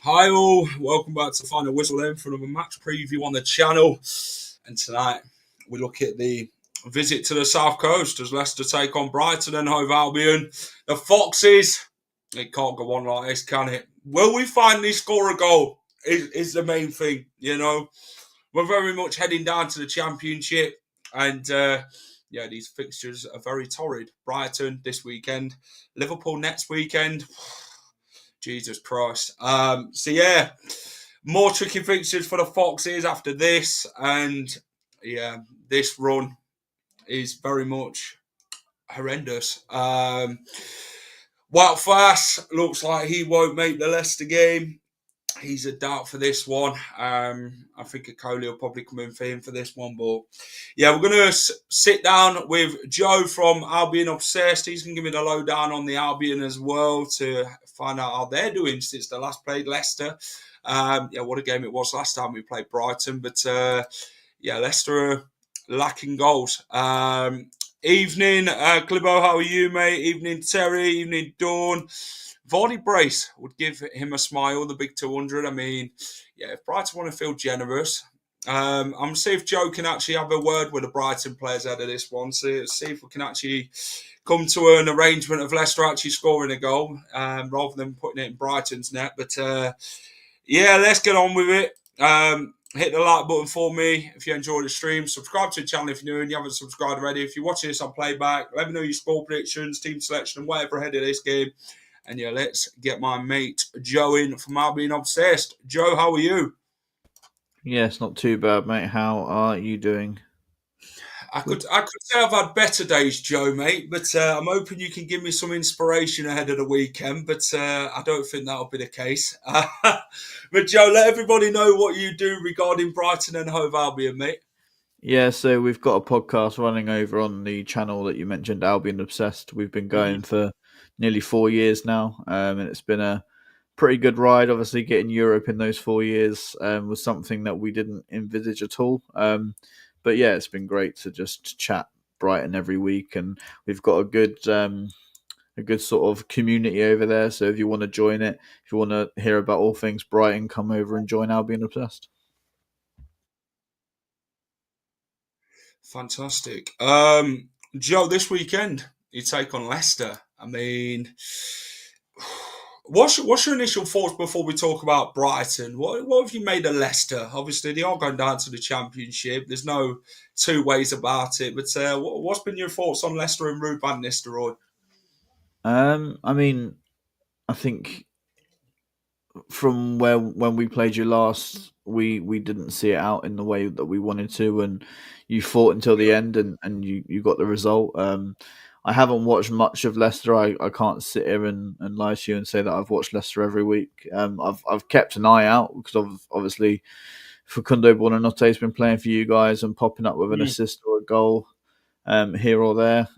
Hi all, welcome back to Final Whistle in for another match preview on the channel. And tonight we look at the visit to the South Coast as Leicester take on Brighton and Hove Albion. The Foxes, it can't go on like this, can it? Will we finally score a goal is the main thing, you know. We're very much heading down to the Championship and these fixtures are very torrid. Brighton this weekend, Liverpool next weekend. Jesus Christ. More tricky fixtures for the Foxes after this. And this run is very much horrendous. Wout Faes looks like he won't make the Leicester game. He's a doubt for this one. I think Akoli will probably come in for him for this one. But yeah, we're going to sit down with Joe from Albion Obsessed. He's going to give me the lowdown on the Albion as well to find out how they're doing since they last played Leicester. What a game it was last time we played Brighton. But Leicester are lacking goals. Evening, Clibo, how are you, mate? Evening, Terry. Evening, Dawn. Vardy brace would give him a smile, the big 200. I mean, if Brighton want to feel generous, I'm going to see if Joe can actually have a word with the Brighton players out of this one. See if we can actually come to an arrangement of Leicester actually scoring a goal rather than putting it in Brighton's net. But let's get on with it. Hit the like button for me if you enjoyed the stream. Subscribe to the channel if you're new and you haven't subscribed already. If you're watching this on playback, let me know your score predictions, team selection, and whatever ahead of this game. And let's get my mate Joe in from Albion Obsessed. Joe, how are you? Yes, not too bad, mate. How are you doing? I could say I've had better days, Joe, mate, but I'm hoping you can give me some inspiration ahead of the weekend, but I don't think that'll be the case. But Joe, let everybody know what you do regarding Brighton and Hove Albion, mate. Yeah, so we've got a podcast running over on the channel that you mentioned, Albion Obsessed. We've been going for nearly 4 years now, and it's been a pretty good ride. Obviously, getting Europe in those 4 years was something that we didn't envisage at all. But yeah, it's been great to just chat Brighton every week, and we've got a good sort of community over there. So if you want to join it, if you want to hear about all things Brighton, come over and join Albion Obsessed. Fantastic. Joe, this weekend you take on Leicester. I mean, what's your initial thoughts before we talk about Brighton? What have you made of Leicester? Obviously, they are going down to the Championship. There's no two ways about it. But what's been your thoughts on Leicester and Ruud van Nistelrooy? I mean, I think from when we played you last, we didn't see it out in the way that we wanted to, and you fought until the end, and you got the result. I haven't watched much of Leicester. I can't sit here and lie to you and say that I've watched Leicester every week. I've kept an eye out because obviously Facundo Buonanotte has been playing for you guys and popping up with an assist or a goal here or there.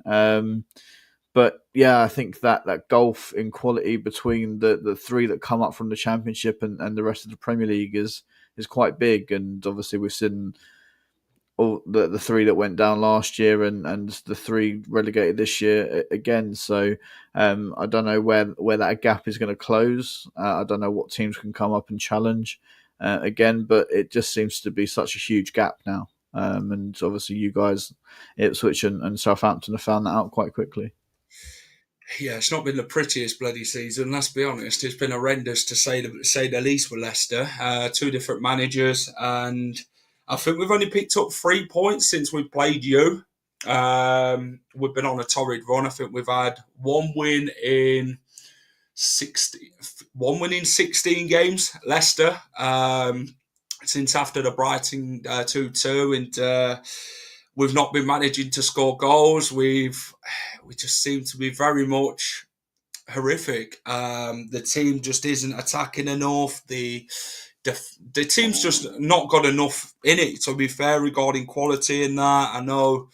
But yeah, I think that gulf in quality between the three that come up from the Championship and the rest of the Premier League is quite big. And obviously we've seen all the three that went down last year and the three relegated this year again. So I don't know where that gap is going to close. I don't know what teams can come up and challenge again, but it just seems to be such a huge gap now. And obviously you guys, Ipswich and Southampton, have found that out quite quickly. Yeah, it's not been the prettiest bloody season, let's be honest. It's been horrendous to say the least with Leicester. Two different managers, and I think we've only picked up 3 points since we played you. We've been on a torrid run. I think we've had one win in 16 games, Leicester, since after the Brighton 2-2. And we've not been managing to score goals. We just seem to be very much horrific. The team just isn't attacking enough. The team's just not got enough in it, to be fair, regarding quality in that. I know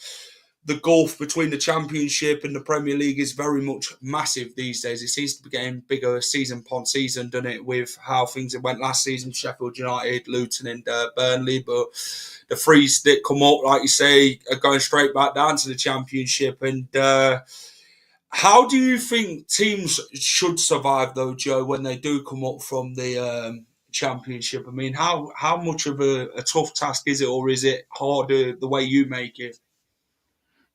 the gulf between the Championship and the Premier League is very much massive these days. It seems to be getting bigger season upon season, doesn't it, with how things went last season, Sheffield United, Luton and Burnley. But the threes that come up, like you say, are going straight back down to the Championship. And how do you think teams should survive, though, Joe, when they do come up from the Championship? I mean, how much of a tough task is it, or is it harder the way you make it?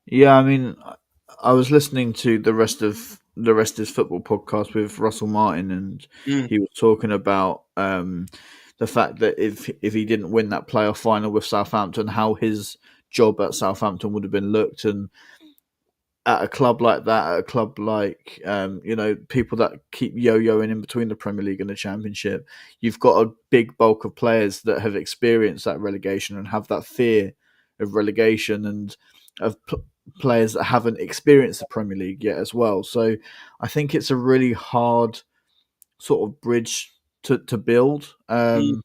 Yeah, I mean, I was listening to the rest of his football podcast with Russell Martin, and Mm, he was talking about the fact that if he didn't win that playoff final with Southampton, how his job at Southampton would have been looked, and at a club like that, at a club like people that keep yo-yoing in between the Premier League and the Championship, you've got a big bulk of players that have experienced that relegation and have that fear of relegation, and of players that haven't experienced the Premier League yet as well. So I think it's a really hard sort of bridge to build. mm,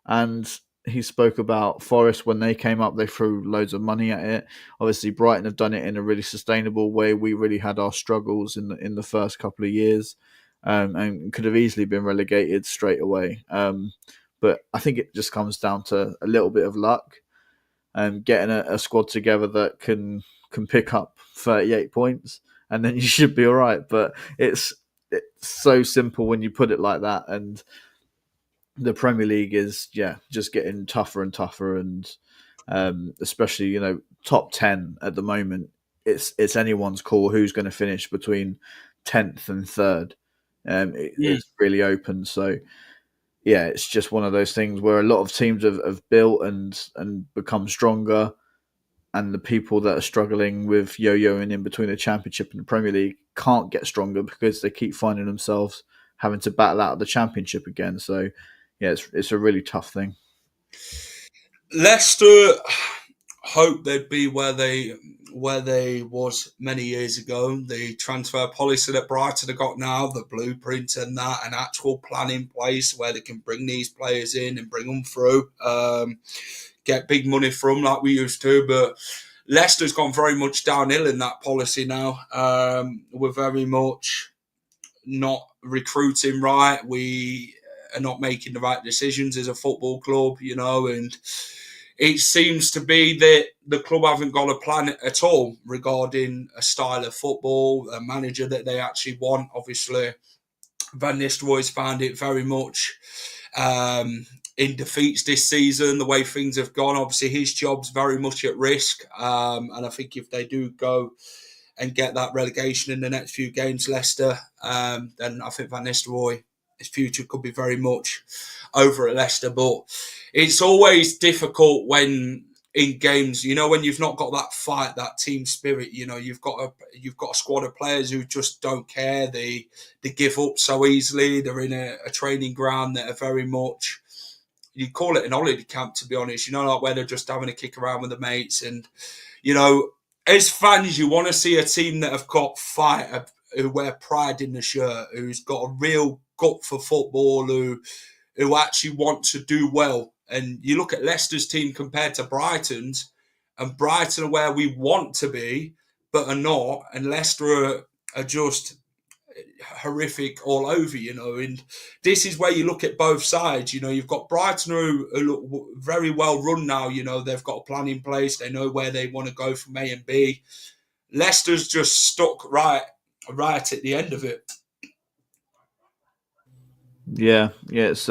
And he spoke about Forest when they came up, they threw loads of money at it. Obviously, Brighton have done it in a really sustainable way. We really had our struggles in the first couple of years, and could have easily been relegated straight away. But I think it just comes down to a little bit of luck and getting a squad together that can pick up 38 points, and then you should be all right. But it's so simple when you put it like that, and the Premier League is just getting tougher and tougher, and especially top 10 at the moment. It's anyone's call who's going to finish between 10th and third. mm. It's really open, so yeah, it's just one of those things where a lot of teams have built and become stronger, and the people that are struggling with yo-yoing in between the Championship and the Premier League can't get stronger because they keep finding themselves having to battle out of the Championship again. So, yeah, it's a really tough thing. Leicester hope they'd be where they was many years ago. The transfer policy that Brighton have got now, the blueprint and that, an actual plan in place where they can bring these players in and bring them through, get big money from like we used to. But Leicester's gone very much downhill in that policy now. We're very much not recruiting right. We are not making the right decisions as a football club, and it seems to be that the club haven't got a plan at all regarding a style of football, a manager that they actually want. Obviously, Van Nistelrooy's found it very much in defeats this season, the way things have gone. Obviously, his job's very much at risk. And I think if they do go and get that relegation in the next few games, Leicester, then I think Van Nistelrooy, his future could be very much over at Leicester. But it's always difficult when in games, when you've not got that fight, that team spirit. You've got a squad of players who just don't care. They give up so easily. They're in a training ground that are very much, you call it an holiday camp, to be honest. Like where they're just having a kick around with the mates. And as fans, you want to see a team that have got fight, who wear pride in the shirt, who's got a real gut for football, who actually want to do well. And you look at Leicester's team compared to Brighton's, and Brighton are where we want to be, but are not. And Leicester are just horrific all over, And this is where you look at both sides. You've got Brighton who look very well run now. They've got a plan in place. They know where they want to go from A and B. Leicester's just stuck right at the end of it. Yeah, it's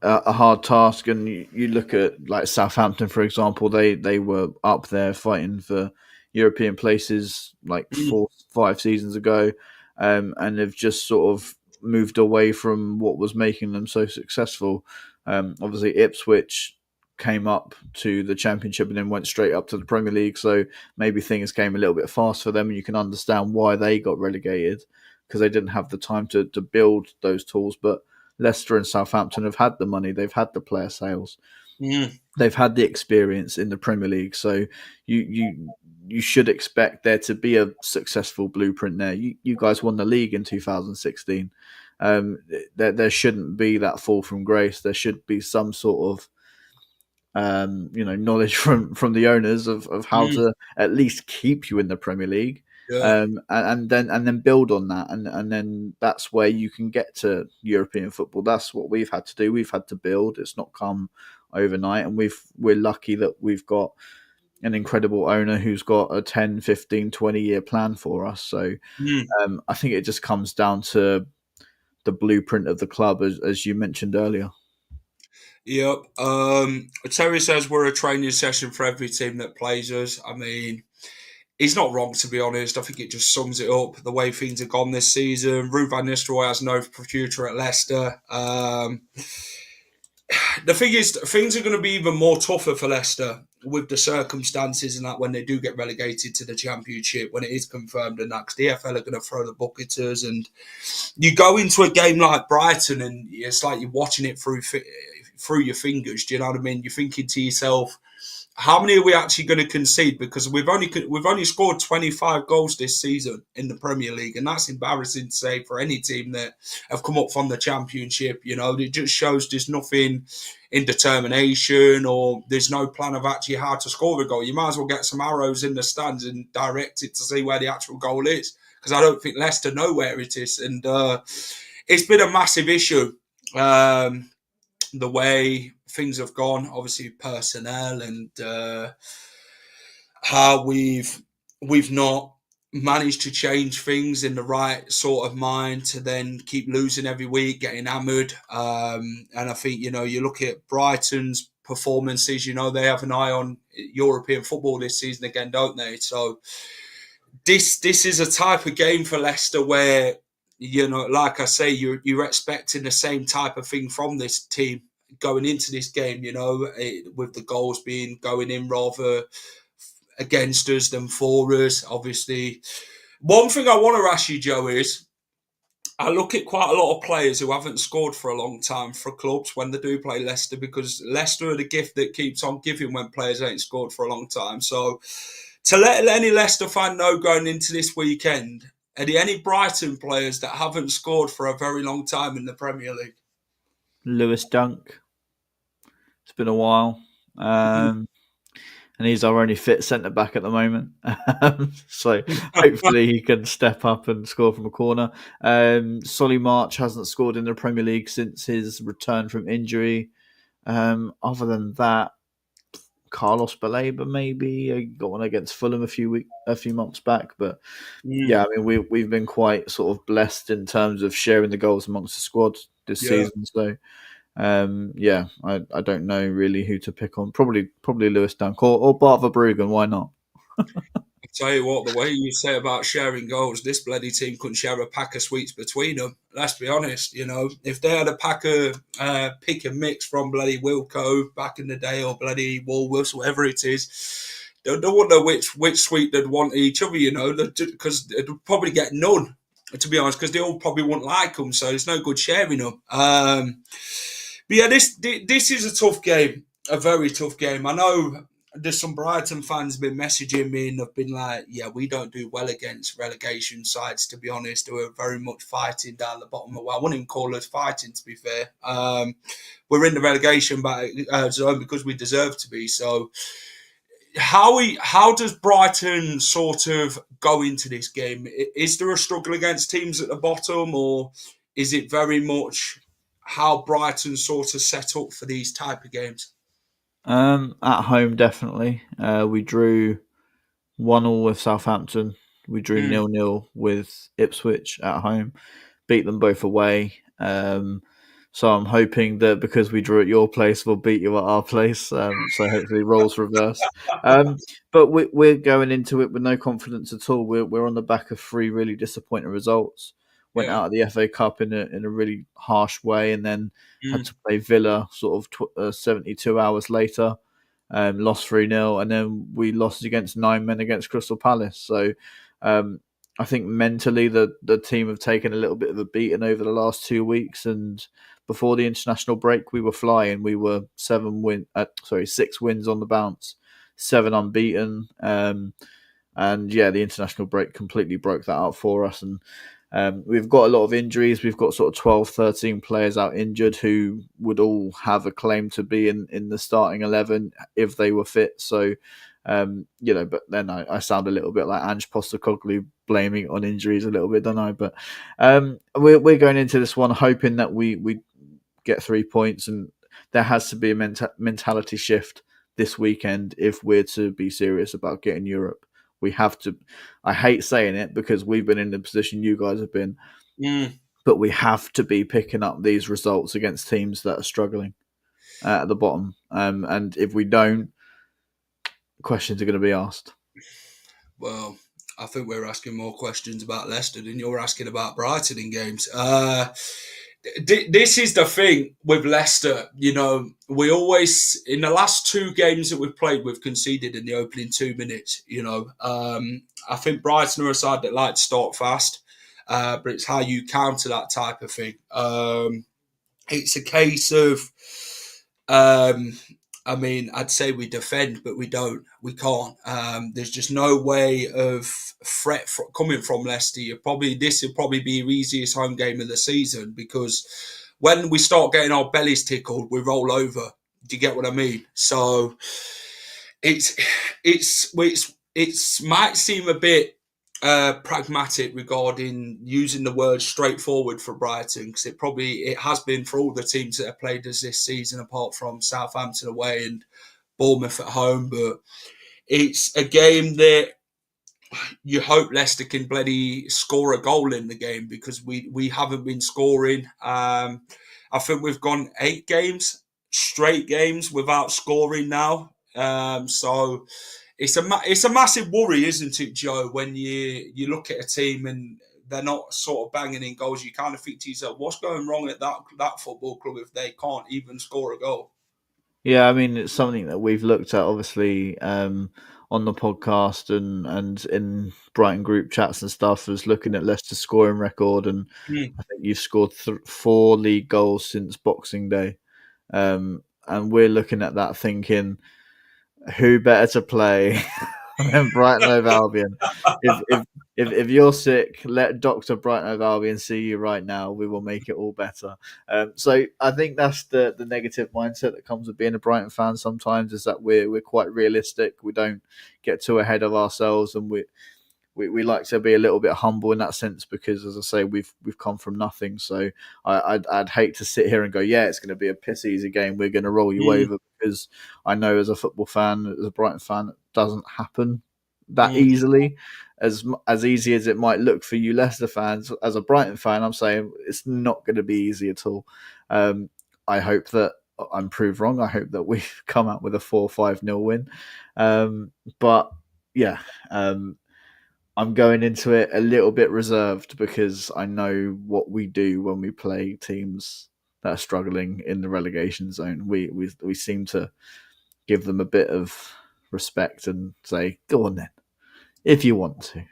a hard task, and you look at like Southampton, for example. They were up there fighting for European places like Mm, 4-5 seasons ago, and they've just sort of moved away from what was making them so successful. Obviously, Ipswich came up to the Championship and then went straight up to the Premier League, so maybe things came a little bit fast for them, and you can understand why they got relegated because they didn't have the time to build those tools. But Leicester and Southampton have had the money, they've had the player sales. Mm, They've had the experience in the Premier League, so you should expect there to be a successful blueprint there. You guys won the league in 2016. There shouldn't be that fall from grace. There should be some sort of knowledge from the owners of how mm, to at least keep you in the Premier League, yeah. and then build on that, and then that's where you can get to European football. That's what we've had to do. We've had to build. It's not come overnight, and we're lucky that we've got an incredible owner who's got a 10, 15, 20-year plan for us. So Mm. I think it just comes down to the blueprint of the club, as you mentioned earlier. Yep. Terry says we're a training session for every team that plays us. I mean, he's not wrong, to be honest. I think it just sums it up the way things have gone this season. Ruud van Nistelrooy has no future at Leicester. The thing is, things are going to be even more tougher for Leicester with the circumstances and that when they do get relegated to the Championship, when it is confirmed and that, because the FL are going to throw the book at us. And you go into a game like Brighton and it's like you're watching it through your fingers. Do you know what I mean? You're thinking to yourself, how many are we actually going to concede? Because we've only scored 25 goals this season in the Premier League, and that's embarrassing to say for any team that have come up from the Championship. You know, it just shows there's nothing in determination, or there's no plan of actually how to score a goal. You might as well get some arrows in the stands and direct it to see where the actual goal is, because I don't think Leicester know where it is, and it's been a massive issue. The way things have gone, obviously personnel, and how we've not managed to change things in the right sort of mind to then keep losing every week, getting hammered. And I think, you look at Brighton's performances, they have an eye on European football this season again, don't they? So this is a type of game for Leicester where, like I say, you're expecting the same type of thing from this team going into this game, with the goals being going in rather against us than for us. Obviously, one thing I want to ask you, Joe, is I look at quite a lot of players who haven't scored for a long time for clubs when they do play Leicester, because Leicester are the gift that keeps on giving when players ain't scored for a long time. So to let any Leicester fan know going into this weekend, are there any Brighton players that haven't scored for a very long time in the Premier League? Lewis Dunk. It's been a while. And he's our only fit centre back at the moment. So hopefully he can step up and score from a corner. Solly March hasn't scored in the Premier League since his return from injury. Other than that, Carlos Baleba maybe got one against Fulham a few months back, but yeah, I mean we've been quite sort of blessed in terms of sharing the goals amongst the squad this season. So I don't know really who to pick on. Probably Lewis Dunk or Bart Verbruggen. Why not? I tell you what, the way you say about sharing goals, this bloody team couldn't share a pack of sweets between them. Let's be honest, if they had a pack of pick and mix from bloody Wilco back in the day, or bloody Woolworths, whatever it is, they wouldn't know which sweet they'd want each other, because they'd probably get none, to be honest, because they all probably wouldn't like them, so it's no good sharing them. But yeah, this is a tough game, a very tough game. I know there's some Brighton fans been messaging me and have been like, yeah, we don't do well against relegation sides, to be honest, who are very much fighting down the bottom. Well, I wouldn't even call us fighting, to be fair. We're in the relegation zone because we deserve to be. So how does Brighton sort of go into this game? Is there a struggle against teams at the bottom, or is it very much how Brighton sort of set up for these type of games? At home, definitely. We drew 1-1 with Southampton. We drew Mm, 0-0 with Ipswich at home. Beat them both away. So I'm hoping that because we drew at your place, we'll beat you at our place. So hopefully roles reverse. But we're going into it with no confidence at all. We're on the back of 3 really disappointing results. Went yeah. out of the FA Cup in a really harsh way, and then had Mm, to play Villa sort of 72 hours later. Lost 3-0, and then we lost against 9 men against Crystal Palace. So I think mentally the team have taken a little bit of a beating over the last 2 weeks, and before the international break, we were flying. We were 6 wins on the bounce, 7 unbeaten. And yeah, the international break completely broke that out for us. And we've got a lot of injuries. We've got sort of 12, 13 players out injured who would all have a claim to be in the starting 11 if they were fit. So, but then I sound a little bit like Ange Postecoglou blaming it on injuries a little bit, don't I? But we're going into this one hoping that we get 3 points, and there has to be a mentality shift this weekend if we're to be serious about getting Europe. We have to. I hate saying it because we've been in the position you guys have been, but we have to be picking up these results against teams that are struggling at the bottom. And if we don't, questions are going to be asked. Well, I think we're asking more questions about Leicester than you're asking about Brighton in games. This is the thing with Leicester. We always, in the last 2 games that we've played, we've conceded in the opening 2 minutes. I think Brighton are a side that like to start fast, but it's how you counter that type of thing. It's a case of, I'd say we defend, but we don't. We can't. There's just no way of threat coming from Leicester. This will probably be your easiest home game of the season, because when we start getting our bellies tickled, we roll over. Do you get what I mean? So it might seem a bit pragmatic regarding using the word straightforward for Brighton, because it has been for all the teams that have played us this season, apart from Southampton away and Bournemouth at home. But it's a game that you hope Leicester can bloody score a goal in the game, because we haven't been scoring. I think we've gone 8 straight games without scoring now. So it's a massive worry, isn't it, Joe? When you look at a team and they're not sort of banging in goals, you kind of think to yourself, what's going wrong at that football club if they can't even score a goal? Yeah, I mean, it's something that we've looked at, obviously, on the podcast and in Brighton group chats and stuff, as looking at Leicester's scoring record. And I think you've scored 4 league goals since Boxing Day. And we're looking at that thinking, who better to play than Brighton Hove Albion? If you're sick, let Dr. Brighton Hove Albion see you right now. We will make it all better. So I think that's the negative mindset that comes with being a Brighton fan sometimes, is that we're quite realistic. We don't get too ahead of ourselves, and we like to be a little bit humble in that sense, because, as I say, we've come from nothing. So I'd hate to sit here and go, yeah, it's going to be a piss easy game, we're going to roll you over, because I know as a football fan, as a Brighton fan, it doesn't happen that easily. As easy as it might look for you Leicester fans, as a Brighton fan, I'm saying it's not going to be easy at all. I hope that I'm proved wrong. I hope that we've come out with a 4-5-0 win. But yeah, I'm going into it a little bit reserved, because I know what we do when we play teams that are struggling in the relegation zone. We seem to give them a bit of respect and say, go on then, if you want to.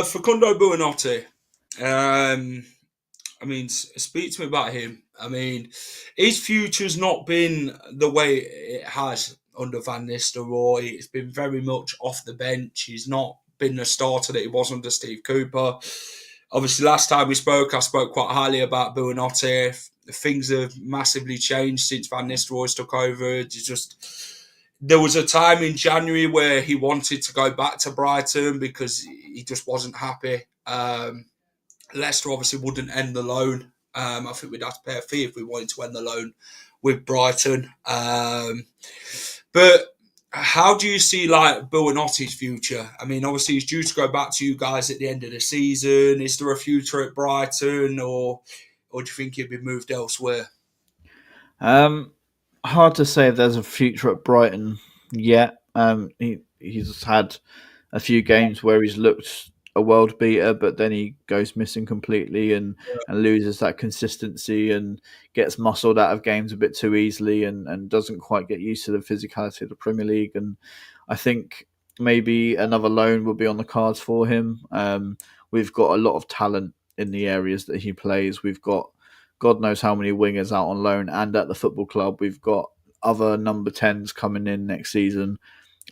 Facundo Buonanotte. Speak to me about him. His future's not been the way it has under Van Nistelrooy. It's been very much off the bench. He's not been the starter that he was under Steve Cooper. Obviously, last time we spoke, I spoke quite highly about Buonanotte. Things have massively changed since Van Nistelrooy's took over. There was a time in January where he wanted to go back to Brighton because he just wasn't happy. Leicester obviously wouldn't end the loan. I think we'd have to pay a fee if we wanted to end the loan with Brighton. But how do you see Buonanotte's future? Obviously he's due to go back to you guys at the end of the season. Is there a future at Brighton, or do you think he'd be moved elsewhere? Hard to say if there's a future at Brighton yet. He's had a few games where he's looked a world beater, but then he goes missing completely and loses that consistency and gets muscled out of games a bit too easily and doesn't quite get used to the physicality of the Premier League. And I think maybe another loan would be on the cards for him. We've got a lot of talent in the areas that he plays. We've got God knows how many wingers out on loan and at the football club. We've got other number 10s coming in next season,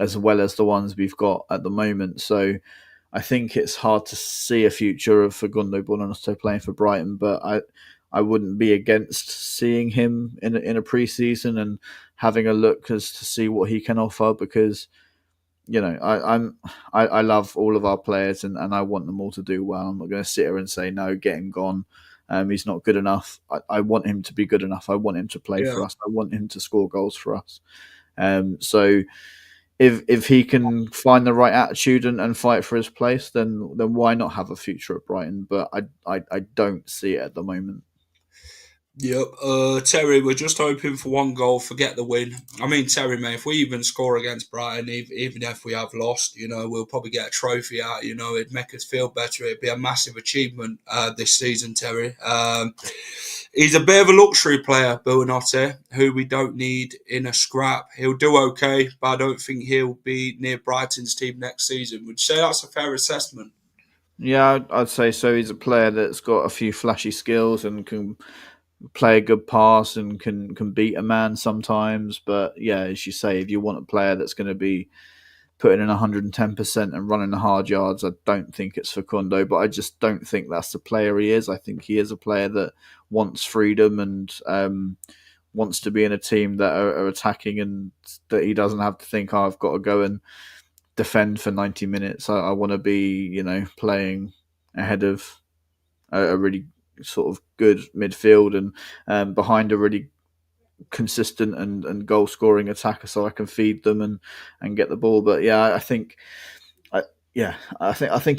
as well as the ones we've got at the moment. So I think it's hard to see a future of Facundo Buonanotte playing for Brighton, but I wouldn't be against seeing him in a pre-season and having a look as to see what he can offer, because I love all of our players, and I want them all to do well. I'm not going to sit here and say no, get him gone. He's not good enough. I want him to be good enough. I want him to play Yeah. for us. I want him to score goals for us. So if he can find the right attitude and fight for his place, then why not have a future at Brighton? But I don't see it at the moment. Yep. Terry, we're just hoping for one goal, forget the win. I mean, Terry, mate, if we even score against Brighton, even if we have lost, we'll probably get a trophy out. It'd make us feel better. It'd be a massive achievement this season, Terry. He's a bit of a luxury player, Buonanotte, who we don't need in a scrap. He'll do okay, but I don't think he'll be near Brighton's team next season. Would you say that's a fair assessment? Yeah, I'd say so. He's a player that's got a few flashy skills and can play a good pass and can beat a man sometimes. But yeah, as you say, if you want a player that's going to be putting in 110% and running the hard yards, I don't think it's Facundo. But I just don't think that's the player he is. I think he is a player that wants freedom and wants to be in a team that are attacking, and that he doesn't have to think, oh, I've got to go and defend for 90 minutes. I want to be, playing ahead of a really sort of good midfield and behind a really consistent and goal scoring attacker, so I can feed them and get the ball. But yeah, I think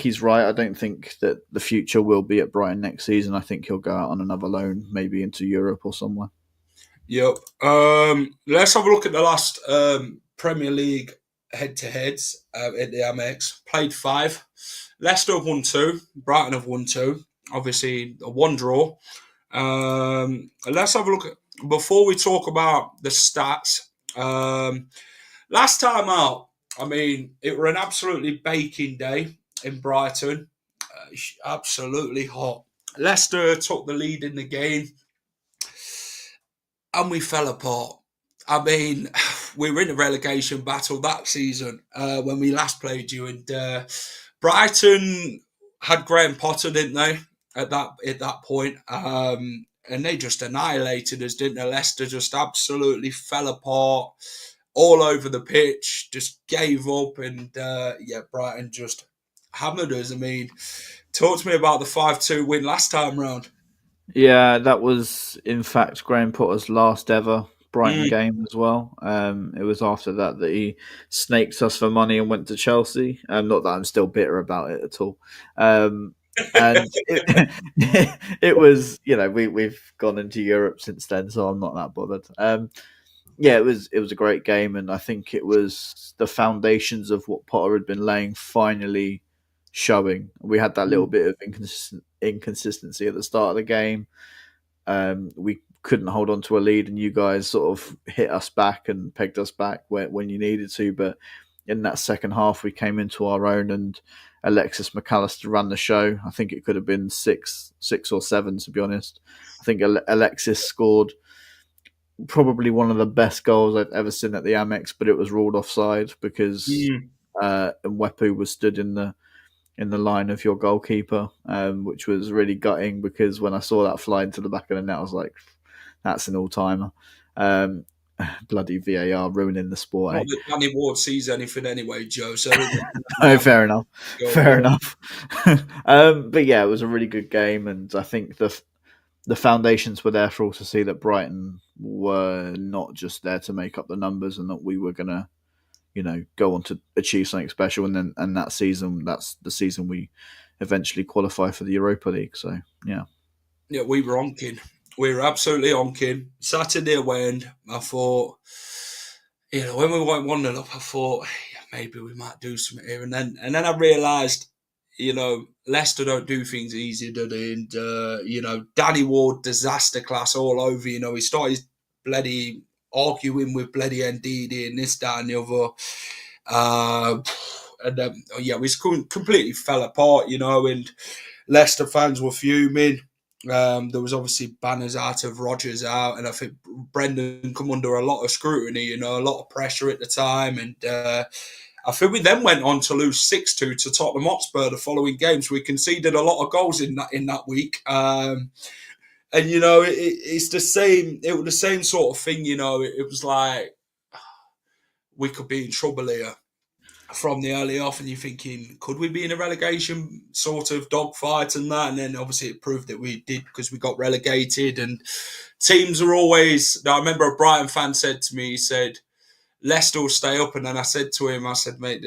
he's right. I don't think that the future will be at Brighton next season. I think he'll go out on another loan, maybe into Europe or somewhere. Yep. Let's have a look at the last Premier League head-to-heads at the Amex. Played 5. Leicester have won 2. Brighton have won 2. Obviously, a 1 draw. Let's have a look at, before we talk about the stats. Last time out, I mean, it were an absolutely baking day in Brighton. Absolutely hot. Leicester took the lead in the game, and we fell apart. I mean, we were in a relegation battle that season when we last played you, and Brighton had Graham Potter, didn't they? At that point, and they just annihilated us, didn't they? Leicester just absolutely fell apart all over the pitch, just gave up, and Brighton just hammered us. I mean, talk to me about the 5-2 win last time round. Yeah, that was in fact Graham Potter's last ever Brighton Mm. game as well. It was after that he snaked us for money and went to Chelsea. Not that I'm still bitter about it at all. And it was, we've gone into Europe since then, so I'm not that bothered. Yeah, it was a great game, and I think it was the foundations of what Potter had been laying finally showing. We had that little bit of inconsistency at the start of the game. We couldn't hold on to a lead, and you guys sort of hit us back and pegged us back when you needed to. But in that second half, we came into our own, and Alexis McAllister ran the show. I think it could have been 6 or 7, to be honest. I think Alexis scored probably one of the best goals I've ever seen at the Amex, but it was ruled offside because Mwepu was stood in the line of your goalkeeper, which was really gutting, because when I saw that fly into the back of the net, I was like, that's an all-timer. Bloody VAR ruining the sport. Not that Danny Ward sees anything anyway, Joe. So Oh, fair enough. Fair enough. But yeah, it was a really good game, and I think the foundations were there for all to see that Brighton were not just there to make up the numbers, and that we were going to, go on to achieve something special. And that season, that's the season we eventually qualify for the Europa League. So, yeah. Yeah, we were on kin. We were absolutely on kin. Saturday away end, I thought, when we went 1-0 up, I thought, maybe we might do something here. And then I realised, Leicester don't do things easy, do they? And, Danny Ward, disaster class all over. He started bloody arguing with bloody Ndidi and this, that, and the other. And we completely fell apart, and Leicester fans were fuming. There was obviously banners out of Rodgers out, and I think Brendan come under a lot of scrutiny, a lot of pressure at the time, and I think we then went on to lose 6-2 to Tottenham Hotspur the following games. We conceded a lot of goals in that week. And it's the same. It was the same sort of thing. It was like we could be in trouble here from the early off, and you're thinking, could we be in a relegation sort of dogfight and that? And then obviously it proved that we did, because we got relegated. And teams are always. I remember a Brighton fan said to me, he said, Leicester will stay up. And then I said to him, I said, mate,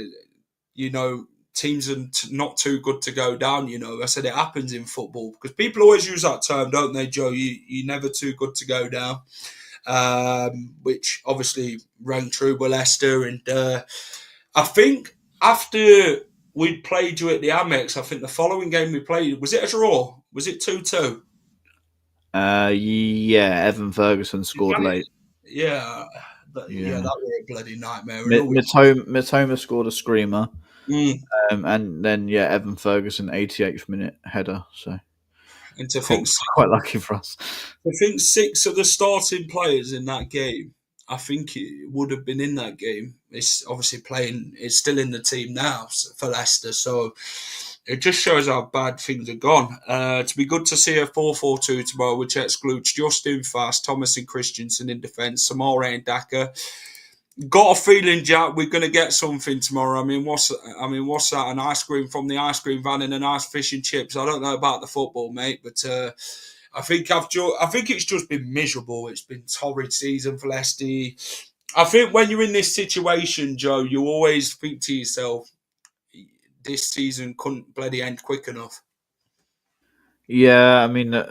teams are not too good to go down. I said it happens in football, because people always use that term, don't they, Joe? You're never too good to go down, which obviously rang true with Leicester. And I think after we'd played you at the Amex, I think the following game we played, was it a draw? Was it 2-2? Yeah, Evan Ferguson scored late. Yeah, that was a bloody nightmare. Mitoma scored a screamer. Mm. And then Evan Ferguson, 88th minute header. So, and to think quite lucky for us. I think 6 of the starting players in that game, I think it would have been in that game. It's obviously playing. It's still in the team now for Leicester. So it just shows how bad things have gone. To be good to see a 4-4-2 tomorrow, which excludes Justin Fast, Thomas and Christensen in defence, Samara and Daka. Got a feeling, Jack, we're going to get something tomorrow. I mean, what's that? An ice cream from the ice cream van and a nice fish and chips. I don't know about the football, mate, but I think it's just been miserable. It's been a torrid season for Leicester. I think when you're in this situation, Joe, you always think to yourself, this season couldn't bloody end quick enough. Yeah, I mean,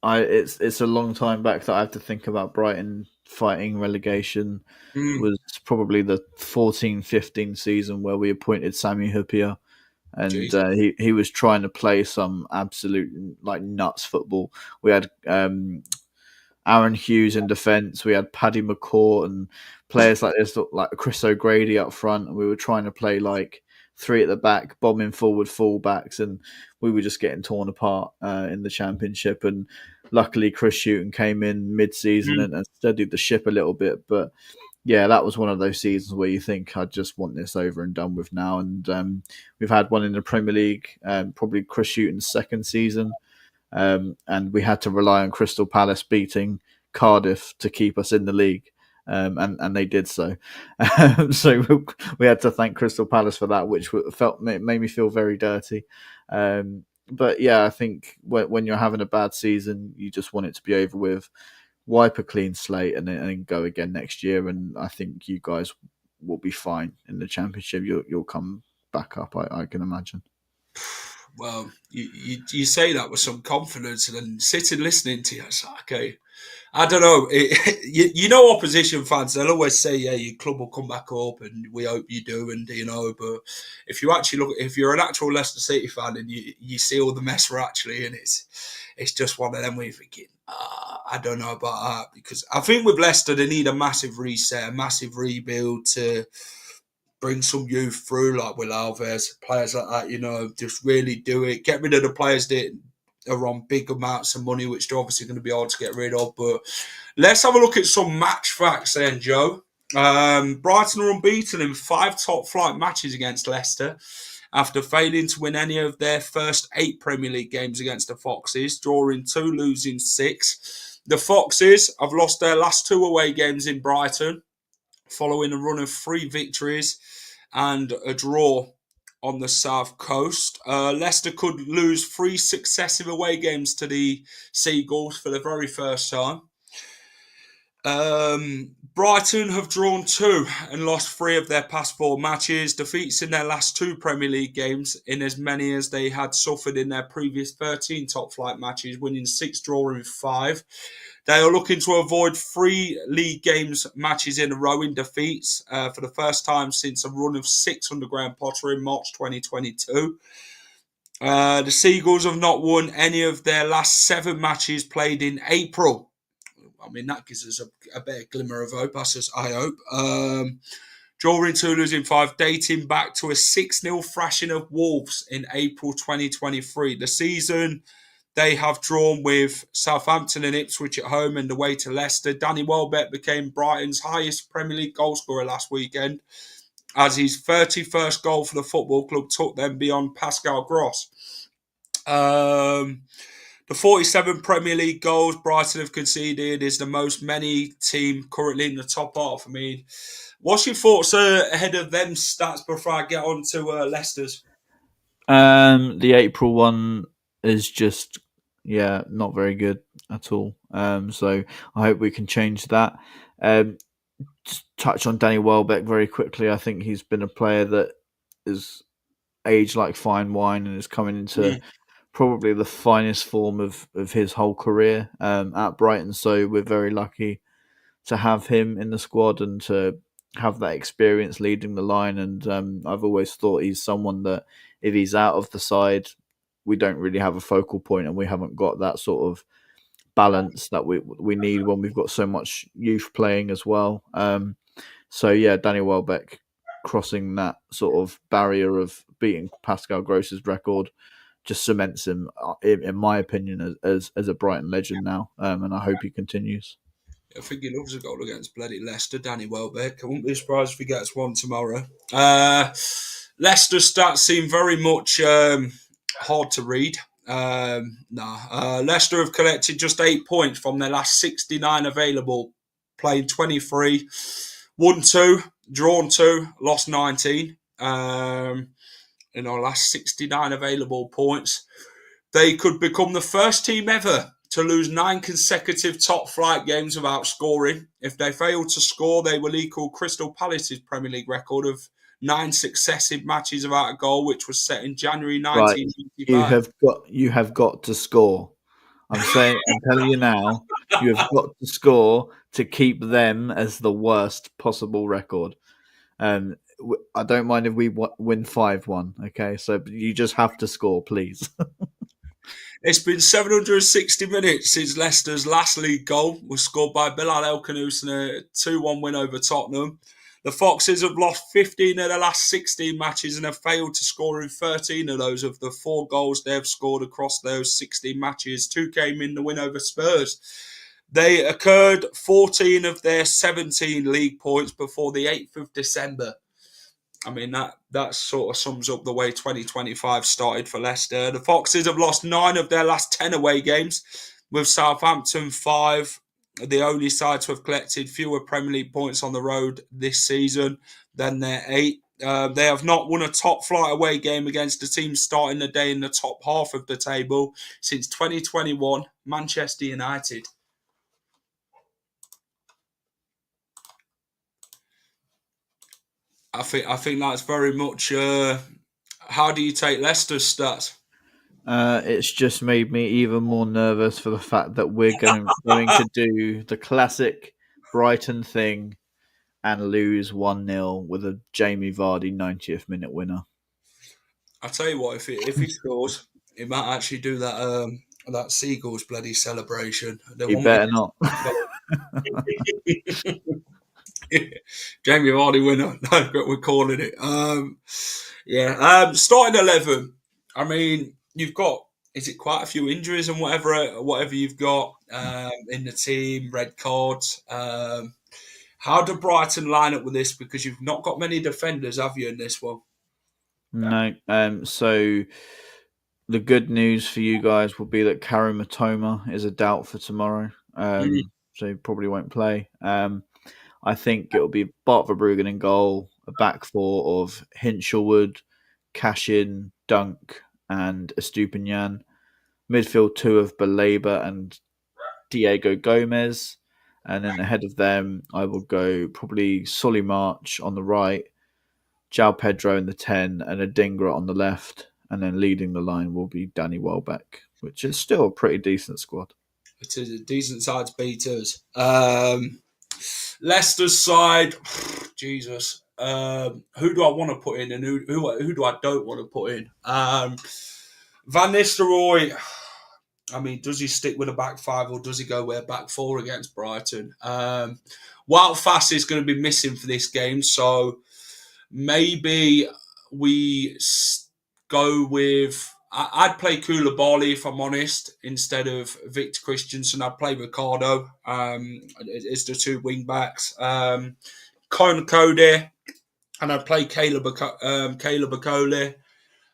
it's a long time back that I have to think about Brighton fighting relegation. Was probably the 14-15 season where we appointed Sami Hyypiä, and he was trying to play some absolute nuts football. We had Aaron Hughes in defence, we had Paddy McCourt and players like this, like Chris O'Grady up front, and we were trying to play like 3 at the back, bombing forward fullbacks, and we were just getting torn apart in the Championship. And luckily Chris Hughton came in mid-season and steadied the ship a little bit. But yeah, that was one of those seasons where you think, I just want this over and done with now. And we've had one in the Premier League, probably Chris Hughton's second season, and we had to rely on Crystal Palace beating Cardiff to keep us in the league. And they did so. So we had to thank Crystal Palace for that, which made me feel very dirty. But yeah, I think when you're having a bad season, you just want it to be over with, wipe a clean slate, and then go again next year. And I think you guys will be fine in the Championship. You'll come back up, I can imagine. Well, you say that with some confidence, and then sitting listening to you, it's like, okay, I don't know. Opposition fans, they'll always say, yeah, your club will come back up, and we hope you do. And, but if you actually look, if you're an actual Leicester City fan and you see all the mess we're actually in, it's just one of them where you're thinking, I don't know about that. Because I think with Leicester, they need a massive reset, a massive rebuild to bring some youth through, like Will Alves, players like that, just really do it. Get rid of the players that are on big amounts of money, which they're obviously going to be hard to get rid of. But let's have a look at some match facts then, Joe. Brighton are unbeaten in 5 top-flight matches against Leicester after failing to win any of their first 8 Premier League games against the Foxes, drawing 2, losing 6. The Foxes have lost their last 2 away games in Brighton, following a run of 3 victories and a draw on the South Coast. Leicester could lose 3 successive away games to the Seagulls for the very first time. Brighton have drawn 2 and lost 3 of their past 4 matches, defeats in their last 2 Premier League games in as many as they had suffered in their previous 13 top-flight matches, winning 6, drawing 5. They are looking to avoid 3 league games matches in a row in defeats for the first time since a run of 6 under Graham Potter in March 2022. The Seagulls have not won any of their last 7 matches played in April. I mean, that gives us a bit of glimmer of hope, I hope. drawing 2, losing 5, dating back to a 6-0 thrashing of Wolves in April 2023. The season they have drawn with Southampton and Ipswich at home and away to Leicester. Danny Welbeck became Brighton's highest Premier League goalscorer last weekend, as his 31st goal for the football club took them beyond Pascal Gross. The 47 Premier League goals Brighton have conceded is the most many team currently in the top half. I mean, what's your thoughts ahead of them stats before I get on to Leicester's? The April one is just, not very good at all. So I hope we can change that. Just touch on Danny Welbeck very quickly. I think he's been a player that is aged like fine wine and is coming into probably the finest form of his whole career at Brighton. So we're very lucky to have him in the squad and to have that experience leading the line. And I've always thought he's someone that if he's out of the side, we don't really have a focal point and we haven't got that sort of balance that we need when we've got so much youth playing as well. Danny Welbeck crossing that sort of barrier of beating Pascal Gross's record just cements him, in my opinion, as a Brighton legend now, and I hope he continues. I think he loves a goal against bloody Leicester, Danny Welbeck. I wouldn't be surprised if he gets one tomorrow. Leicester stats seem very much hard to read. Leicester have collected just 8 points from their last 69 available, playing 23, won 2, drawn 2, lost 19. In our last 69 available points. They could become the first team ever to lose 9 consecutive top flight games without scoring. If they fail to score, they will equal Crystal Palace's Premier League record of 9 successive matches without a goal, which was set in January 1995. Right. You have got to score. I'm telling you now, you have got to score to keep them as the worst possible record. I don't mind if we win 5-1, okay? So you just have to score, please. It's been 760 minutes since Leicester's last league goal was scored by Bilal El-Khanous in a 2-1 win over Tottenham. The Foxes have lost 15 of their last 16 matches and have failed to score in 13 of those. Of the 4 goals they have scored across those 16 matches, 2 came in the win over Spurs. They occurred 14 of their 17 league points before the 8th of December. I mean, that sort of sums up the way 2025 started for Leicester. The Foxes have lost 9 of their last 10 away games, with Southampton 5, the only side to have collected fewer Premier League points on the road this season than their 8. They have not won a top flight away game against a team starting the day in the top half of the table since 2021, Manchester United. I think that's very much. How do you take Leicester's stats? It's just made me even more nervous for the fact that we're going to do the classic Brighton thing and lose 1-0 with a Jamie Vardy 90th minute winner. I'll tell you what, if he scores, he might actually do that Seagulls bloody celebration. He better not. Jamie Vardy winner. That's what we're calling it. Starting 11. I mean, you've got, is it quite a few injuries and whatever you've got in the team, red cards. How do Brighton line up with this? Because you've not got many defenders, have you, in this one? No. So the good news for you guys will be that Karim Matoma is a doubt for tomorrow. So he probably won't play. I think it'll be Bart Verbruggen in goal, a back 4 of Hinshelwood, Cashin, Dunk, and Estupinian. Midfield 2 of Baleba and Diego Gomez. And then ahead of them, I will go probably Solly March on the right, João Pedro in the 10, and Adingra on the left. And then leading the line will be Danny Welbeck, which is still a pretty decent squad. It is a decent side to beat us. Leicester's side, Jesus. Who do I want to put in and who do I don't want to put in? Van Nistelrooy, I mean, does he stick with a back 5 or does he go with a back 4 against Brighton? Wout Faes is going to be missing for this game, so maybe we go with. I'd play Koulibaly if I'm honest, instead of Victor Christensen. I'd play Ricardo as the two wing backs. Conor Cody, and I'd play Caleb Okoli.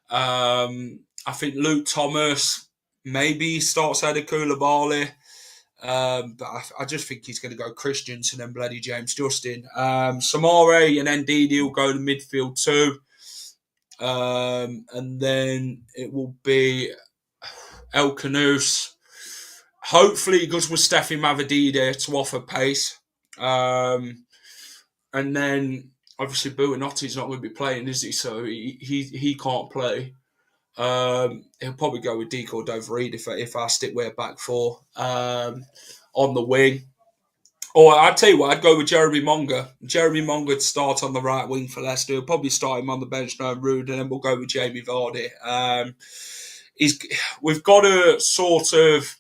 I think Luke Thomas maybe starts out of Koulibaly. But I just think he's going to go Christensen and bloody James Justin. Samare and Ndidi will go to midfield too. And then it will be El Canus. Hopefully, he goes with Steffi Mavidide to offer pace. And then, obviously, Buonotti's not going to be playing, is he? So he can't play. He'll probably go with Deco Dovereed if I stick with a back four on the wing. Or I'd tell you what, I'd go with Jeremy Monga. Jeremy Monga would start on the right wing for Leicester. He'll probably start him on the bench, no Rude, and then we'll go with Jamie Vardy. We've got to sort of,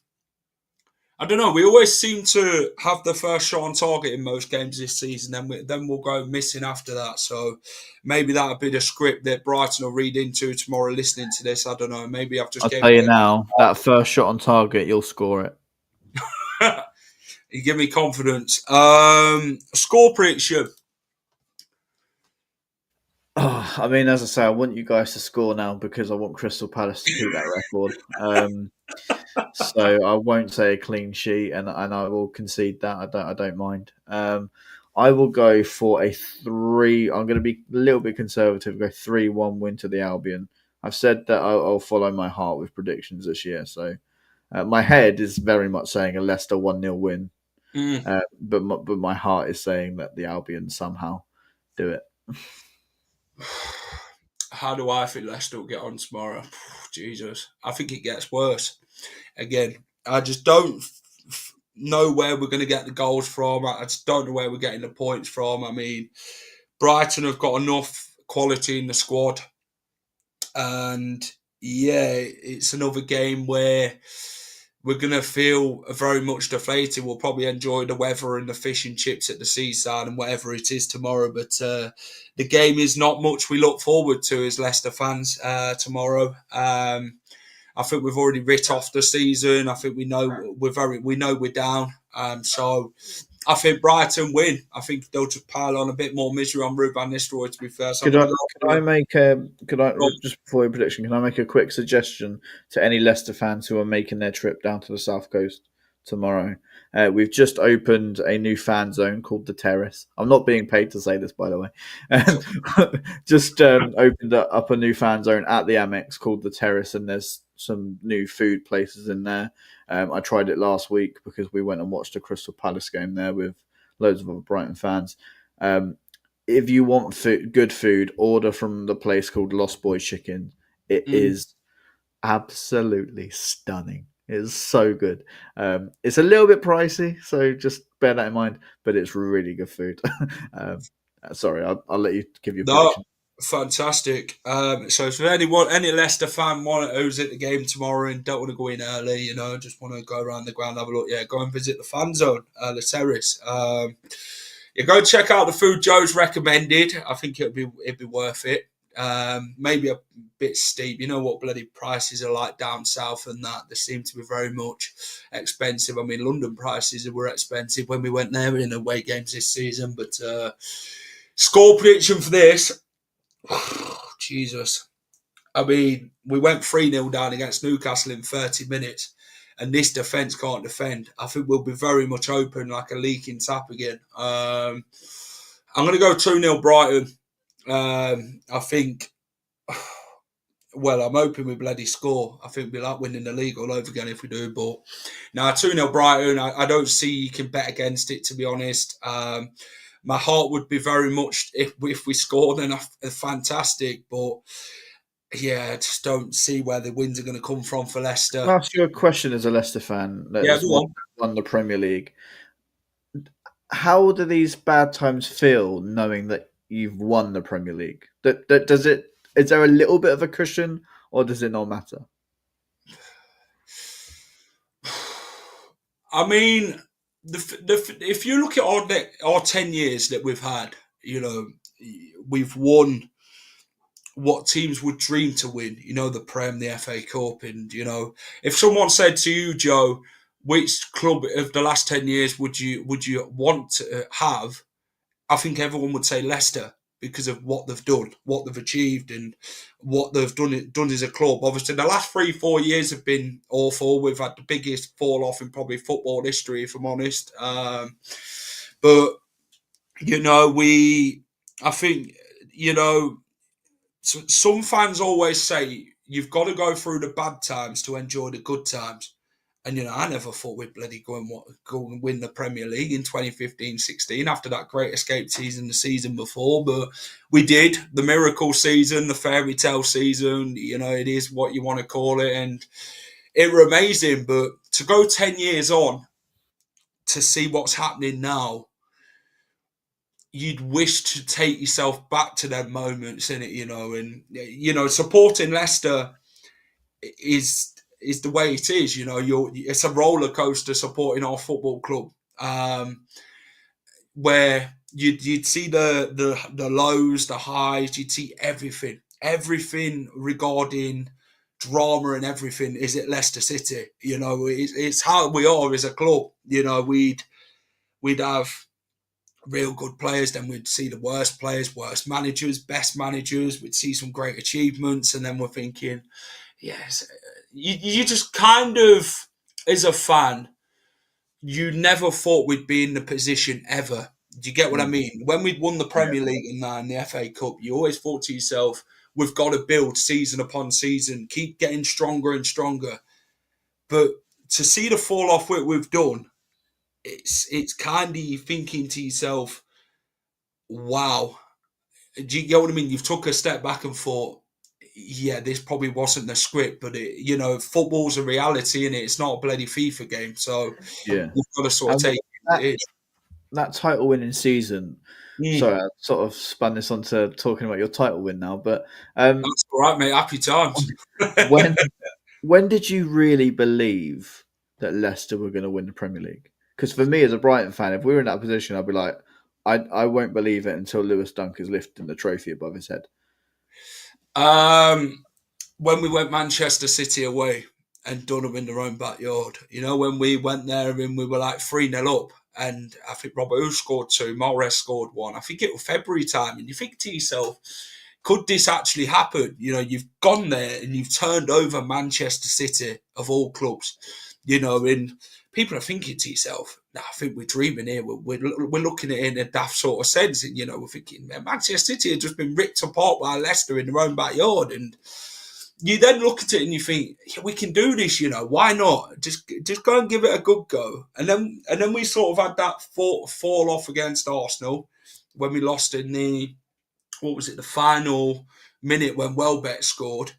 I don't know, we always seem to have the first shot on target in most games this season, then we'll go missing after that. So maybe that'll be the script that Brighton will read into tomorrow listening to this. I don't know. Maybe I've just I'll tell you now, that first shot on target, you'll score it. You give me confidence. Score prediction. Oh, I mean, as I say, I want you guys to score now because I want Crystal Palace to keep that record. So I won't say a clean sheet, and I will concede that. I don't mind. I will go for a 3. I'm going to be a little bit conservative. Go 3-1 win to the Albion. I've said that I'll follow my heart with predictions this year. So my head is very much saying a Leicester 1-0 win. But my heart is saying that the Albion somehow do it. How do I think Leicester will get on tomorrow? Jesus. I think it gets worse. Again, I just don't know where we're going to get the goals from. I just don't know where we're getting the points from. I mean, Brighton have got enough quality in the squad. And yeah, it's another game where we're going to feel very much deflated. We'll probably enjoy the weather and the fish and chips at the seaside and whatever it is tomorrow. But the game is not much we look forward to as Leicester fans tomorrow. I think we've already writ off the season. I think we know we're down. So I think Brighton win. I think they'll just pile on a bit more misery on Ruud van Nistelrooy, to be fair. So just before your prediction, can I make a quick suggestion to any Leicester fans who are making their trip down to the South Coast tomorrow? We've just opened a new fan zone called The Terrace. I'm not being paid to say this, by the way. Just opened up a new fan zone at the Amex called The Terrace, and there's some new food places in there. I tried it last week because we went and watched a Crystal Palace game there with loads of other Brighton fans. If you want good food, order from the place called Lost Boys Chicken. It is absolutely stunning. It's so good. It's a little bit pricey, so just bear that in mind. But it's really good food. Sorry, I'll let you give your prediction. Fantastic. So if any Leicester fan who's at the game tomorrow and don't want to go in early, just want to go around the ground, have a look, go and visit the fan zone, the Terrace. Go check out the food Joe's recommended. I think it'd be worth it. Maybe a bit steep. You know what bloody prices are like down south and that. They seem to be very much expensive. I mean, London prices were expensive when we went there in away games this season. But score prediction for this, Jesus. I mean, we went 3-0 down against Newcastle in 30 minutes. And this defence can't defend. I think we'll be very much open like a leaking tap again. I'm going to go 2-0 Brighton. I think, I'm hoping we bloody score. I think we'll be like winning the league all over again if we do. But now 2-0 Brighton, I don't see you can bet against it, to be honest. My heart would be very much if we score, then fantastic. But yeah, I just don't see where the wins are going to come from for Leicester. I'll ask you a question as a Leicester fan that has won the Premier League. How do these bad times feel knowing that you've won the Premier League? Is there a little bit of a cushion, or does it not matter? I mean, if you look at our 10 years that we've had, we've won what teams would dream to win, the Prem, the FA Cup. And, if someone said to you, Joe, which club of the last 10 years would you want to have? I think everyone would say Leicester because of what they've done, what they've achieved, and what they've done as a club. Obviously, the last 3-4 years have been awful. We've had the biggest fall off in probably football history, if I'm honest. But I think some fans always say you've got to go through the bad times to enjoy the good times. And, I never thought we'd bloody go and win the Premier League in 2015-16 after that great escape season the season before. But we did. The miracle season, the fairy tale season, it is what you want to call it. And it were amazing. But to go 10 years on to see what's happening now, you'd wish to take yourself back to them moments, innit, and, supporting Leicester is the way it is. It's a roller coaster supporting our football club, where you'd see the lows, the highs, you'd see everything regarding drama and everything is at Leicester City. It's how we are as a club. We'd have real good players, then we'd see the worst players, worst managers, best managers. We'd see some great achievements, and then we're thinking, yes, you just kind of, as a fan, you never thought we'd be in the position ever. Do you get what I mean? When we'd won the Premier League and the FA Cup, you always thought to yourself, we've got to build season upon season, keep getting stronger and stronger. But to see the fall off we've done, it's kind of thinking to yourself, wow. Do you get what I mean? You've took a step back and thought, yeah, this probably wasn't the script, but football's a reality, and it's not a bloody FIFA game. So Yeah, you've got to sort of take it. That title winning season. Mm. Sorry, I sort of spun this onto talking about your title win now, but That's all right, mate. Happy times. when did you really believe that Leicester were going to win the Premier League? Because for me, as a Brighton fan, if we were in that position, I'd be like, I won't believe it until Lewis Dunk is lifting the trophy above his head. When we went Manchester City away and done them in their own backyard, when we went there and we were like 3-0 up, and I think Robert scored 2, Mahrez scored 1. I think it was February time, and you think to yourself, could this actually happen? You've gone there and you've turned over Manchester City of all clubs, and people are thinking to yourself, nah, I think we're dreaming here. We're looking at it in a daft sort of sense, and we're thinking, man, Manchester City have just been ripped apart by Leicester in their own backyard, and you then look at it and you think, yeah, we can do this. Why not? Just go and give it a good go. And then we sort of had that fall off against Arsenal when we lost in the final minute when Welbeck scored.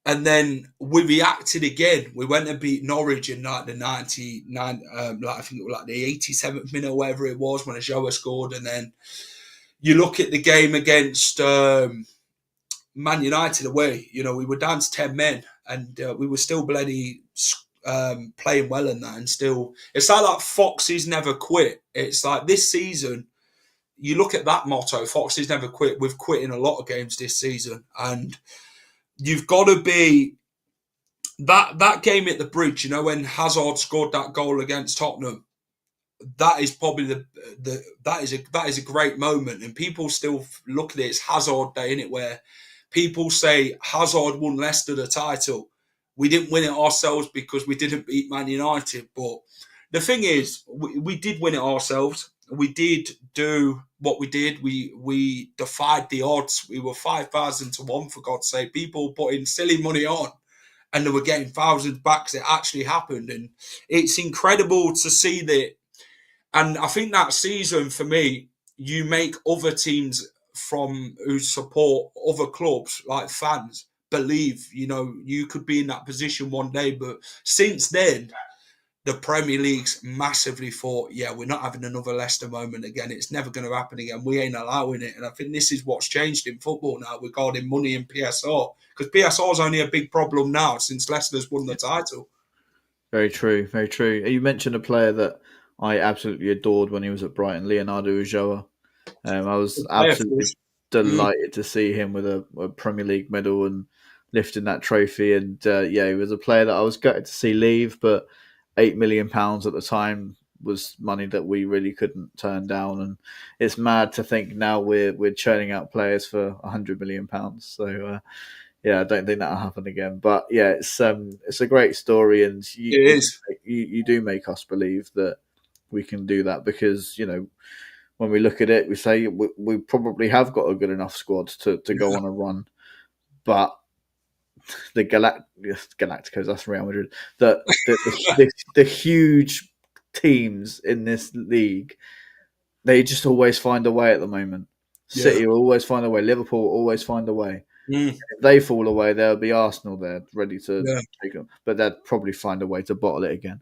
And then we reacted again. We went and beat Norwich in like the 99, I think it was like the 87th minute or whatever it was when Ajoa scored. And then you look at the game against Man United away. We were down to 10 men, and we were still bloody playing well in that. And still, it's like Foxes never quit. It's like this season, you look at that motto, Foxes never quit. We've quit in a lot of games this season, and you've got to be that game at the Bridge. When Hazard scored that goal against Tottenham, that is probably that is a great moment, and people still look at it. It's Hazard Day, innit, where people say Hazard won Leicester the title. We didn't win it ourselves because we didn't beat Man United. But the thing is, we did win it ourselves. We did do what we did. We defied the odds. We were 5,000 to 1, for God's sake. People putting silly money on, and they were getting thousands back. It actually happened, and it's incredible to see that. And I think that season, for me, you make other teams who support other clubs, like fans, believe, you could be in that position one day. But since then, the Premier League's massively thought, yeah, we're not having another Leicester moment again. It's never going to happen again. We ain't allowing it. And I think this is what's changed in football now regarding money and PSR. Because PSR is only a big problem now since Leicester's won the title. Very true, very true. You mentioned a player that I absolutely adored when he was at Brighton, Leonardo Ulloa. I was absolutely delighted to see him with a Premier League medal and lifting that trophy. And he was a player that I was gutted to see leave, but £8 million at the time was money that we really couldn't turn down. And it's mad to think now we're churning out players for £100 million. So I don't think that'll happen again. But yeah, it's a great story, and It is. you do make us believe that we can do that, because when we look at it, we say we probably have got a good enough squad to go on a run, but the Galacticos, that's Real Madrid, the huge teams in this league, they just always find a way at the moment. City will always find a way. Liverpool will always find a way. If they fall away, there'll be Arsenal there ready to take them, but they'd probably find a way to bottle it again.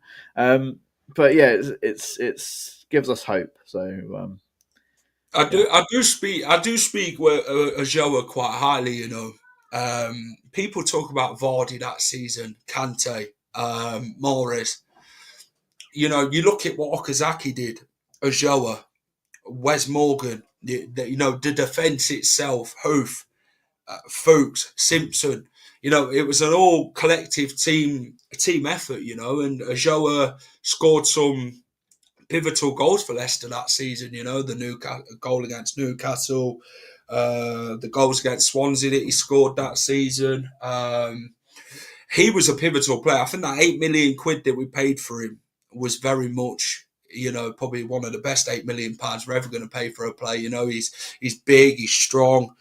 But yeah, it's gives us hope. So I do speak with Ajoa quite highly. People talk about Vardy that season, Kante, Morris. You look at what Okazaki did, Ajoa, Wes Morgan. The defence itself, Hoof, Fuchs, Simpson. It was an all collective team effort. And Ajoa scored some pivotal goals for Leicester that season. The goal against Newcastle, the goals against Swansea that he scored that season. He was a pivotal player. I think that £8 million that we paid for him was very much, probably one of the best £8 million we're ever going to pay for a player. He's big, he's strong.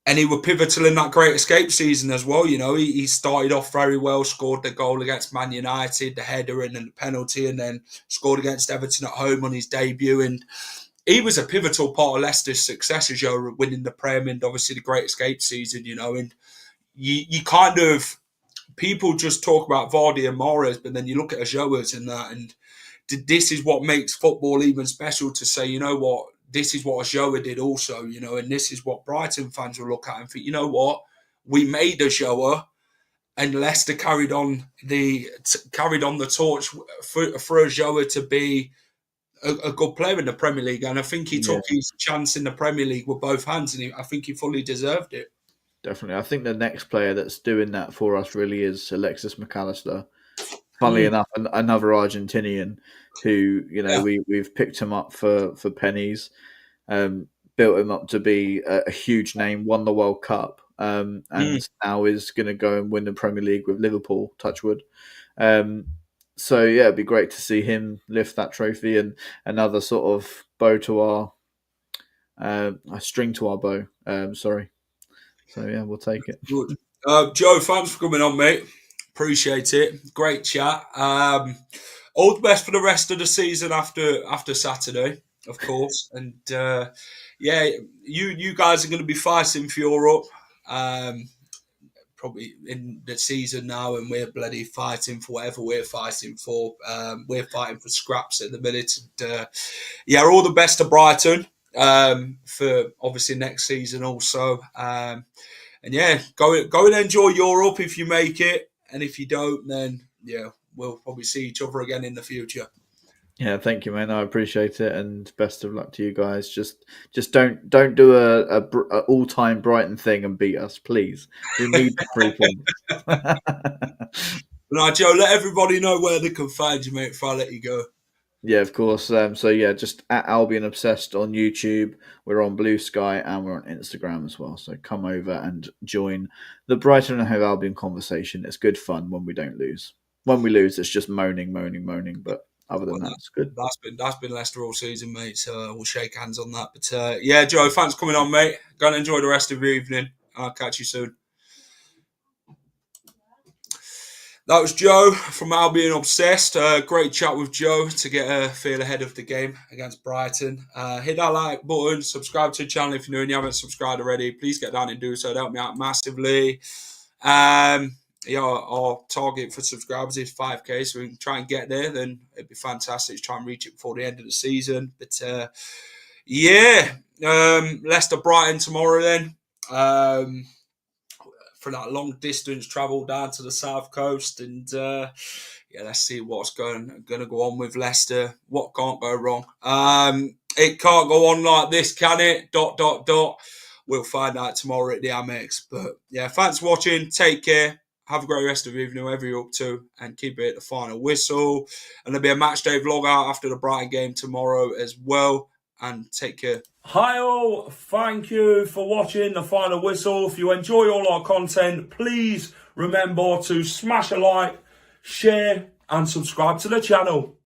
And he was pivotal in that Great Escape season as well. He started off very well, scored the goal against Man United, the header and then the penalty, and then scored against Everton at home on his debut. And he was a pivotal part of Leicester's success as winning the Prem and obviously the Great Escape season, And you kind of, people just talk about Vardy and Mahrez, but then you look at Ajoas and that, and this is what makes football even special, to say, you know what, this is what Ajoa did also, and this is what Brighton fans will look at and think, you know what, we made Ajoa, and Leicester carried on the torch for Ajoa to be a good player in the Premier League. And I think he took his chance in the Premier League with both hands, and I think he fully deserved it. Definitely. I think the next player that's doing that for us really is Alexis McAllister. Funnily enough, another Argentinian who, we've picked him up for pennies, built him up to be a huge name, won the World Cup, and now is going to go and win the Premier League with Liverpool, touchwood. So, it'd be great to see him lift that trophy, and another sort of bow to our, a string to our bow. Sorry. So, we'll take it. Good. Joe, thanks for coming on, mate. Appreciate it. Great chat. All the best for the rest of the season after Saturday, of course. And you guys are going to be fighting for Europe, probably in the season now, and we're bloody fighting for whatever we're fighting for. We're fighting for scraps at the minute. And, all the best to Brighton for obviously next season also. And go and enjoy Europe if you make it. And if you don't, then we'll probably see each other again in the future. Yeah, thank you, man. I appreciate it, and best of luck to you guys. Just don't do a all-time Brighton thing and beat us, please. We need the 3 points. Right, Joe, let everybody know where they can find you, mate, before I let you go. Yeah, of course. Just at Albion Obsessed on YouTube. We're on Blue Sky and we're on Instagram as well. So come over and join the Brighton and Hove Albion conversation. It's good fun when we don't lose. When we lose, it's just moaning. But other than that, it's good. That's been Leicester all season, mate. So we'll shake hands on that. But Joe, thanks for coming on, mate. Go and enjoy the rest of your evening. I'll catch you soon. That was Joe from Albion Obsessed. Great chat with Joe to get a feel ahead of the game against Brighton. Hit that like button, subscribe to the channel if you're new and you haven't subscribed already. Please get down and do so. It'll help me out massively. Our target for subscribers is 5k, so we can try and get there. Then it'd be fantastic to try and reach it before the end of the season. But Leicester Brighton tomorrow then. For that long distance travel down to the south coast, and let's see what's going to go on with Leicester. What can't go wrong? It can't go on like this, can it? ... we'll find out tomorrow at the Amex. But yeah, thanks for watching. Take care. Have a great rest of the evening, whatever you're up to, and keep it at the final whistle. And there'll be a match day vlog out after the Brighton game tomorrow as well. And take care. Hi all, thank you for watching the final whistle. If you enjoy all our content, please remember to smash a like, share, and subscribe to the channel.